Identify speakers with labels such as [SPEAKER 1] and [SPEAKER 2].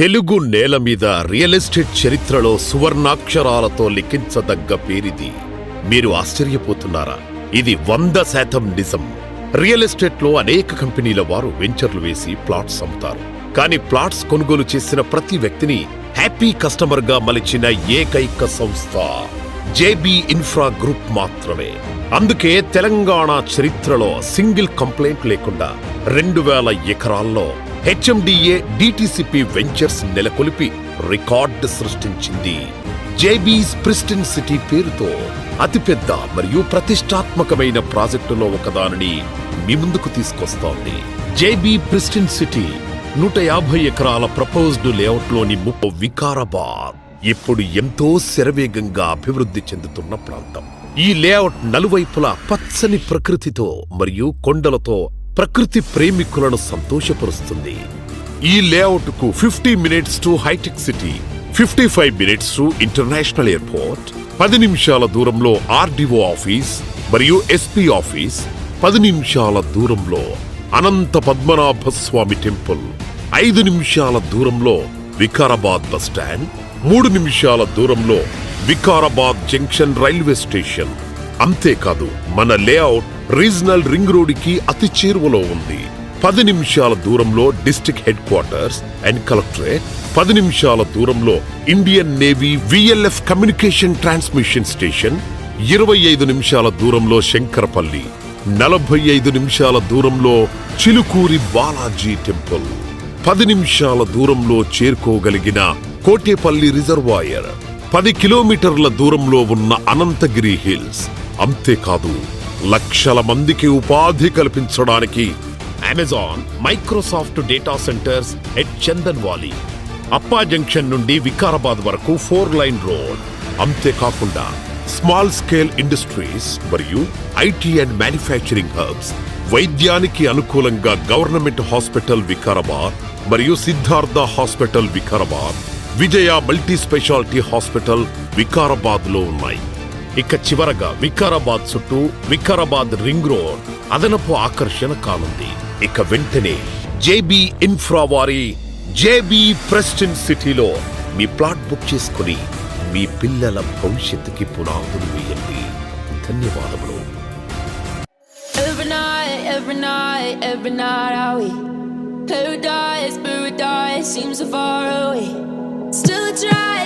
[SPEAKER 1] తెలుగు నేల మీద real estate చరిత్రలో సువర్ణాక్షరాలతో లిఖించదగ్గ పేరిది. మీరు ఆశ్చర్యపోతున్నారా? ఇది 100% నిజం. రియల్ ఎస్టేట్లో అనేక కంపెనీల వారు వెంచర్లు వేసి ప్లాట్స్ అమ్ముతారు. కానీ ప్లాట్స్ కొనుగోలు చేసిన ప్రతి వ్యక్తిని హ్యాపీ కస్టమర్ గా మలిచిన ఏకైక సంస్థ జేబీ ఇన్ఫ్రా గ్రూప్ మాత్రమే. అందుకే తెలంగాణ చరిత్రలో సింగిల్ కంప్లైంట్ లేకుండా 2000 ఎకరాల్లో హెచ్ఎండిఏ డిటిసిపి వెంచర్స్ నెలకొల్పి రికార్డు సృష్టించింది. జేబీస్ ప్రిస్టిన్ సిటీ పేరుతో అతిపెద్ద మరియు ప్రతిష్టాత్మకమైన ప్రాజెక్టులో ఒకదానిని మీ ముందుకు తీసుకొస్తోంది. జేబీ ప్రిస్టిన్ సిటీ 150 ఎకరాల ప్రపోజ్డ్ లేఅవుట్లోని వికారాబాద్ ఇప్పుడు ఎంతో శరవేగంగా అభివృద్ధి చెందుతున్న ప్రాంతం. ఈ లేఅవుట్ నలువైపులా పచ్చని ప్రకృతితో మరియు కొండలతో ప్రకృతి ప్రేమికులను సంతోషపరుస్తుంది. ఈ లేఅవుట్ కు 50 మినిట్స్ టు హైటెక్ City, 55 minutes to international airport, 10 నిమిషాల దూరంలో ఆర్డీఓ ఆఫీస్ మరియు ఎస్పీ ఆఫీస్, 10 నిమిషాల దూరంలో అనంత పద్మనాభ స్వామి టెంపుల్, 5 నిమిషాల దూరంలో వికారాబాద్ బస్ స్టాండ్, 3 నిమిషాల దూరంలో వికారాబాద్ జంక్షన్ రైల్వే స్టేషన్. అంతేకాదు మన లేఅవుట్ రీజనల్ రింగ్ రోడ్ కి అతి చేరువలో ఉంది. 10 నిమిషాల దూరంలో district head quarters and collectorate, 10 నిమిషాల దూరంలో Indian navy VLF communication transmission station, 25 నిమిషాల దూరంలో శంకరపల్లి, 45 నిమిషాల దూరంలో చిలుకూరి బాలాజీ టెంపుల్, 10 నిమిషాల దూరంలో చేరుకోగలిగిన కోటేపల్లి రిజర్వాయర్, 10 కిలోమీటర్ల దూరంలో ఉన్న అనంతగిరి హిల్స్. అంతేకాదు లక్షల మందికి ఉపాధి కల్పించడానికి Amazon, Microsoft data centres at Chandan వాలి, అప్పా జంక్షన్ నుండి వికారాబాద్ వరకు 4 లైన్ రోడ్. అంతేకాకుండా స్మాల్ స్కేల్ ఇండస్ట్రీస్ మరియు ఐటీ అండ్ మ్యానుఫ్యాక్చరింగ్ హబ్స్, వైద్యానికి అనుకూలంగా గవర్నమెంట్ హాస్పిటల్ వికారాబాద్ మరియు సిద్ధార్థ హాస్పిటల్ వికారాబాద్, విజయ మల్టీ స్పెషాలిటీ హాస్పిటల్ వికారాబాద్ లో ఉన్నాయి. ఇక చివరగా వికారాబాద్ చుట్టూ వికారాబాద్ రింగ్ రోడ్ అదనపు ఆకర్షణ కానుంది. ఇక వెంటనే జేబీ ఇన్ఫ్రా వారి జేబీ ప్రెస్టిన్ సిటీలో మీ ప్లాట్ బుక్ చేసుకుని మీ పిల్లల భవిష్యత్తుకి పునాదులు వేయండి. ధన్యవాదములు.
[SPEAKER 2] Every night are we paradise seems so far away. Still I try